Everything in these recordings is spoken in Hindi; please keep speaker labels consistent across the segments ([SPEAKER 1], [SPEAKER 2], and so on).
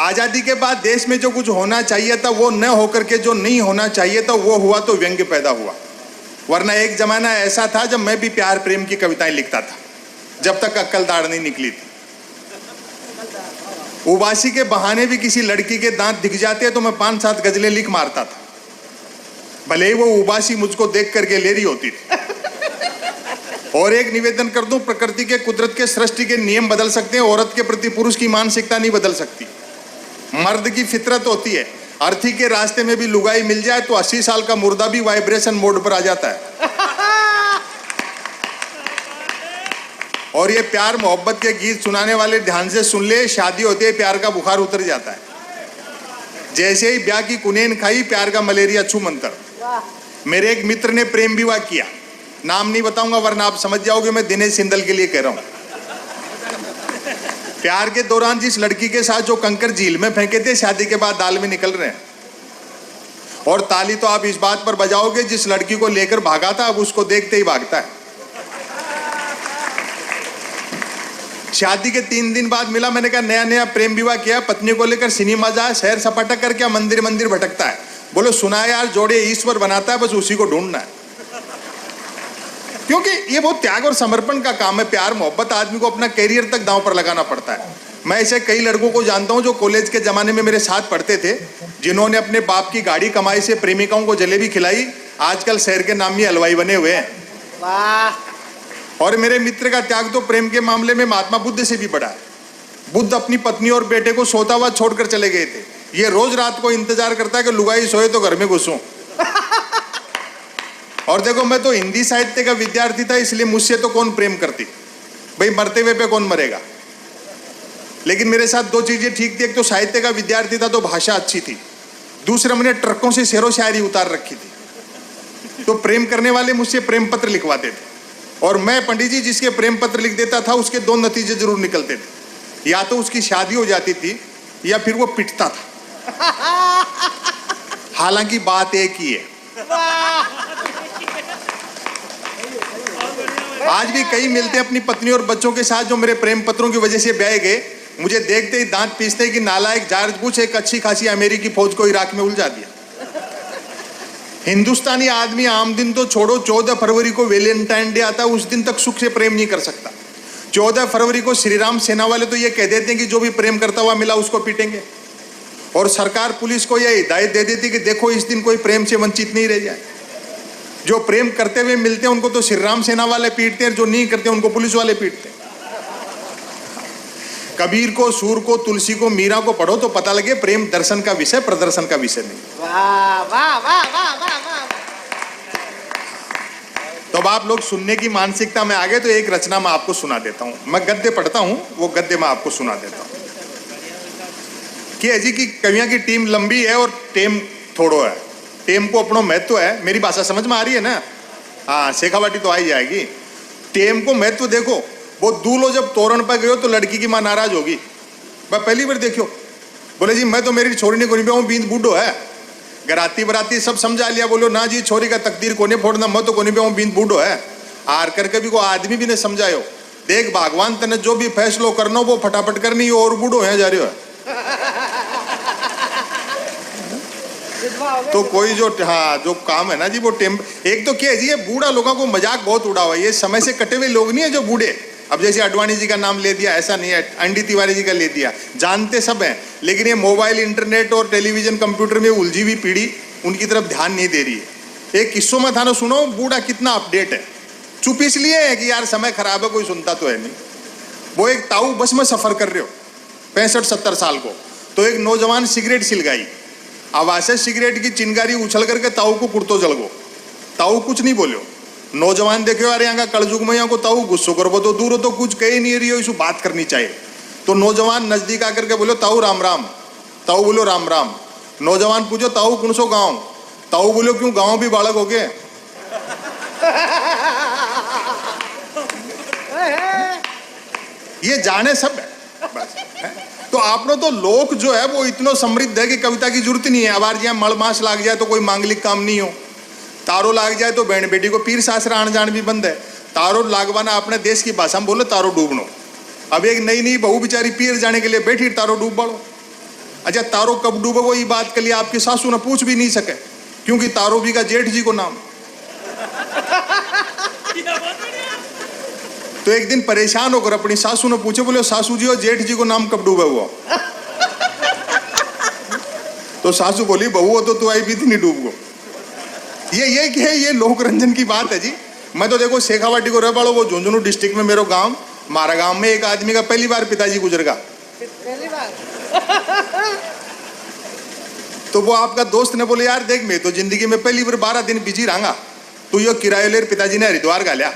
[SPEAKER 1] आजादी के बाद देश में जो कुछ होना चाहिए था वो न होकर के जो नहीं होना चाहिए था वो हुआ, तो व्यंग्य पैदा हुआ। वरना एक जमाना ऐसा था जब मैं भी प्यार प्रेम की कविताएं लिखता था, जब तक अक्ल दाढ़ नहीं निकली थी। उबासी के बहाने भी किसी लड़की के दांत दिख जाते तो मैं 5-7 गजलें लिख मारता था, भले ही वो उबासी मुझको देख करके ले रही होती थी। और एक निवेदन कर दूं, प्रकृति के, कुदरत के, सृष्टि के नियम बदल सकते हैं, औरत के प्रति पुरुष की मानसिकता नहीं बदल सकती। मर्द की फितरत होती है, अर्थी के रास्ते में भी लुगाई मिल जाए तो 80 साल का मुर्दा भी वाइब्रेशन मोड पर आ जाता है। और ये प्यार मोहब्बत के गीत सुनाने वाले ध्यान से सुन ले, शादी होती है प्यार का बुखार उतर जाता है। जैसे ही ब्याह की कुनेन खाई, प्यार का मलेरिया छू मंतर। मेरे एक मित्र ने प्रेम विवाह किया, नाम नहीं बताऊंगा वरना आप समझ जाओगे मैं दिनेश सिंदल के लिए कह रहा हूं। प्यार के दौरान जिस लड़की के साथ जो कंकर झील में फेंके थे, शादी के बाद दाल में निकल रहे हैं। और ताली तो आप इस बात पर बजाओगे, जिस लड़की को लेकर भागा था अब उसको देखते ही भागता है। शादी के 3 दिन बाद मिला, मैंने कहा नया नया प्रेम विवाह किया, पत्नी को लेकर सिनेमा जा, सैर सपाटा कर, क्या मंदिर मंदिर भटकता है? बोलो सुना है यार, जोड़े ईश्वर बनाता है, बस उसी को ढूंढना है। क्योंकि ये बहुत त्याग और समर्पण का काम है। प्यार मोहब्बत आदमी को अपना कैरियर तक दांव पर लगाना पड़ता है। मैं ऐसे कई लड़कों को जानता हूं जो कॉलेज के जमाने में मेरे साथ पढ़ते थे, जिन्होंने अपने बाप की गाड़ी कमाई से प्रेमिकाओं को जलेबी खिलाई, आजकल शहर के नामी हलवाई बने हुए हैं। वाह। और मेरे मित्र का त्याग तो प्रेम के मामले में महात्मा बुद्ध से भी बड़ा है। बुद्ध अपनी पत्नी और बेटे को सोता हुआ छोड़कर चले गए थे। ये रोज रात को इंतजार करता है कि लुगाई सोए तो घर में घुसूं। और देखो, मैं तो हिंदी साहित्य का विद्यार्थी था, इसलिए मुझसे तो कौन प्रेम करती भाई, मरते हुए पे कौन मरेगा। लेकिन मेरे साथ 2 चीजें ठीक थी, एक तो साहित्य का विद्यार्थी था तो भाषा अच्छी थी, दूसरा मैंने ट्रकों से शेरो शायरी उतार रखी थी। तो प्रेम करने वाले मुझसे प्रेम पत्र लिखवाते थे, और मैं पंडित जी जिसके प्रेम पत्र लिख देता था उसके 2 नतीजे जरूर निकलते थे, या तो उसकी शादी हो जाती थी या फिर वो पिटता था। हालांकि बात एक ही है। आज भी कई मिलते हैं अपनी पत्नी और बच्चों के साथ जो मेरे प्रेम पत्रों की वजह से ब्याह गए, मुझे देखते ही दांत पीसते कि नालायक जॉर्ज बुश एक अच्छी खासी अमेरिकी फौज को इराक में उलझा दिया। हिंदुस्तानी आदमी आम दिन तो छोड़ो, 14 फरवरी को वैलेंटाइन डे आता है, उस दिन तक सुख से प्रेम नहीं कर सकता। 14 फरवरी को श्री राम सेना वाले तो ये कह देते हैं कि जो भी प्रेम करता हुआ मिला उसको पीटेंगे, और सरकार पुलिस को यह हिदायत दे देती कि देखो इस दिन कोई प्रेम से वंचित नहीं रह जाए। जो प्रेम करते हुए मिलते हैं उनको तो श्री राम सेना वाले पीटते हैं, जो नहीं करते उनको पुलिस वाले पीटते हैं। कबीर को, सूर को, तुलसी को, मीरा को पढ़ो तो पता लगे प्रेम दर्शन का विषय, प्रदर्शन का विषय नहीं।
[SPEAKER 2] वाह वाह वाह वाह वाह वाह।
[SPEAKER 1] तो अब आप लोग सुनने की मानसिकता में आ गए तो एक रचना मैं आपको सुना देता हूं। मैं गद्य पढ़ता हूं, वो गद्य मैं आपको सुना देता हूं। कि अजी की कवियां की टीम लंबी है और टेम थोड़ो है, टेम को अपना महत्व है। मेरी भाषा समझ में आ रही है ना? हाँ, शेखावाटी तो आ ही जाएगी। टेम को महत्व देखो, वो दूल्हो जब तोरण पर गयो तो लड़की की माँ नाराज होगी। मैं पहली बार देखियो, बोले जी मैं तो मेरी छोरी ने को बींद बूढ़ो है। गराती बराती सब समझा लिया, बोलो ना जी छोरी का तकदीर कोने फोड़ना, मैं तो कोने पे बींद बूढ़ो है। आर कर कभी को आदमी भी ने समझायो, देख भगवान तने जो भी फैसलो करना वो फटाफट करनी, और बूढ़ो है जा रही है। तो कोई जो हाँ जो काम है ना जी वो टेम, एक तो क्या है जी, ये बूढ़ा लोगों को मजाक बहुत उड़ा हुआ है। ये समय से कटे हुए लोग नहीं है जो बूढ़े। अब जैसे अडवाणी जी का नाम ले दिया, ऐसा नहीं है, एनडी तिवारी जी का ले दिया, जानते सब हैं, लेकिन ये मोबाइल, इंटरनेट और टेलीविजन, कंप्यूटर में उलझी हुई पीढ़ी उनकी तरफ ध्यान नहीं दे रही है। एक किस्सों में था ना, सुनो बूढ़ा कितना अपडेट है। चुप इसलिए है कि यार समय खराब है, कोई सुनता तो है नहीं। वो एक ताऊ बस में सफर कर रहे हो 65-70 साल को, तो एक नौजवान सिगरेट सिलगाई, आवाज से सिगरेट की चिंगारी उछल करके ताऊ को कुर्तो जल गो। ताऊ कुछ नहीं बोलो, नौजवान देखो यार यहाँ का कलजुग में यहाँ को ताऊ गुस्सो कर वो तो दूर हो तो कुछ कही नहीं रही हो, इसको बात करनी चाहिए। तो नौजवान नजदीक आकर के बोलो ताऊ राम राम। ताऊ बोलो राम राम। नौजवान पूछो ताऊ कौन सो गाँव? ताऊ बोलो क्यों गाँव भी बालक हो गए? ये जाने सब है बस है? तो आपने तो लोक जो है वो इतना समृद्ध है कि कविता की जरूरत नहीं है। अब आज यहाँ मलमास लाग जाए तो कोई मांगलिक काम नहीं हो, तारो लाग जाए तो बहन बेटी को पीर सासर आन जान भी बंद है। तारो लागवाना अपने देश की भाषा में बोलो तारो डूबनो। अब एक नई नई बहू बेचारी पीर जाने के लिए बैठी, तारो डूब बाड़ो। अच्छा तारो कब डूबे वो ये बात के लिए आपकी सासू ने पूछ भी नहीं सके, क्योंकि तारो भी का जेठ जी को नाम। तो एक दिन परेशान होकर अपनी सासू ने पूछे, बोले सासू जी और जेठ जी को नाम कब डूबे हुआ? तो सासू बोली बहू तो तू आई भी थी नहीं डूब गो। ये क्या है, ये लोक रंजन की बात है जी। मैं तो देखो शेखावाटी को रह पड़ो, वो झुंझुनू डिस्ट्रिक्ट में मेरे गांव, हमारा गांव में एक आदमी का पहली बार पिताजी गुजर गया।
[SPEAKER 2] पहली बार
[SPEAKER 1] तो वो आपका दोस्त ने बोले यार देख मैं तो जिंदगी में पहली बार 12 दिन बिजी रहूंगा, तू यो किरायो ले पिताजी ने हरिद्वार गा लिया।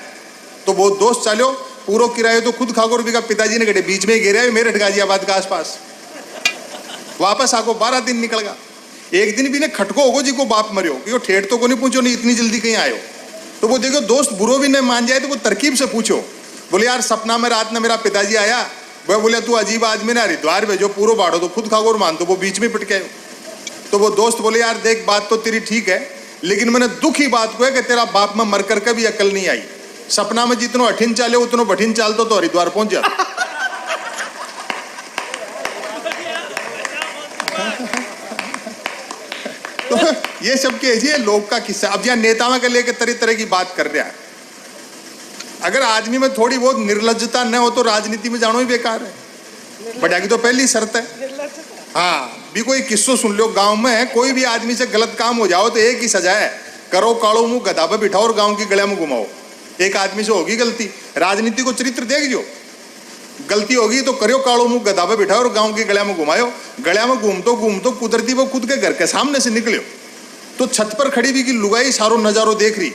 [SPEAKER 1] तो वो दोस्त चलो पूरा किराया तो खुद खाकर भी का पिताजी ने गए बीच में ही गिरे मेरठ गाजियाबाद के आसपास। वापस आको 12 दिन निकल गया। एक दिन भी ने खटको होगो जी को बाप मरियो कि वो ठेठ तो को नहीं पूछो नहीं इतनी जल्दी कहीं आयो। तो वो देखो दोस्त बुरो भी नहीं मान जाए तो वो तरकीब से पूछो, बोले यार सपना में रात में मेरा पिताजी आया, वह बोले तू अजीब आदमी ने हरिद्वार भेजो पूरा बाढ़ो तो खुद खागोर मान दो, वो बीच में पिटके। तो वो दोस्त बोले यार देख बात तो तेरी ठीक है, लेकिन मैंने दुख ही बात को है कि तेरा बाप में मर कर कभी अकल नहीं आई। सपना में जितनो अठिन चाले उतनो बठिन चाल तो हरिद्वार पहुंच जाता। तो ये सब के ये लोग का किस्सा। अब यहाँ नेताओं के लेकर तरह तरह की बात कर रहा है। अगर आदमी में थोड़ी बहुत निर्लज्जता न हो तो राजनीति में जानो ही बेकार है। बट आगे तो पहली शर्त है। हाँ भी कोई किस्सो सुन लो, गांव में कोई भी आदमी से गलत काम हो जाओ तो एक ही सजा है, करो कालो मुंह गधा पे बिठाओ और गांव की गले में घुमाओ। एक आदमी से होगी गलती, राजनीति को चरित्र देख जो, गलती होगी तो करो कालो मुंह गधा पे बिठाओ और गांव की गले में घुमायो। गले में घूमतो कुदरती वो खुद के घर के सामने से निकलो तो छत पर खड़ी भी की लुगाई सारो नजारो देख रही,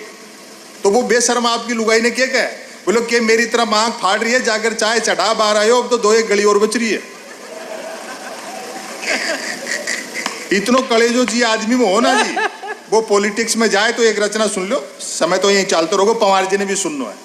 [SPEAKER 1] तो वो बेशर्म आपकी लुगाई ने क्या कहा, बोलो कि मेरी तरफ आंख फाड़ रही है, जाकर चाय चढ़ा बाहर आयो, अब तो 2-1 गली और बच रही है। इतनो कलेजो जी आदमी में हो ना जी, वो पॉलिटिक्स में जाए तो एक रचना सुन लो, समय तो यही चलते रहोगे, पवार जी ने भी सुनना है।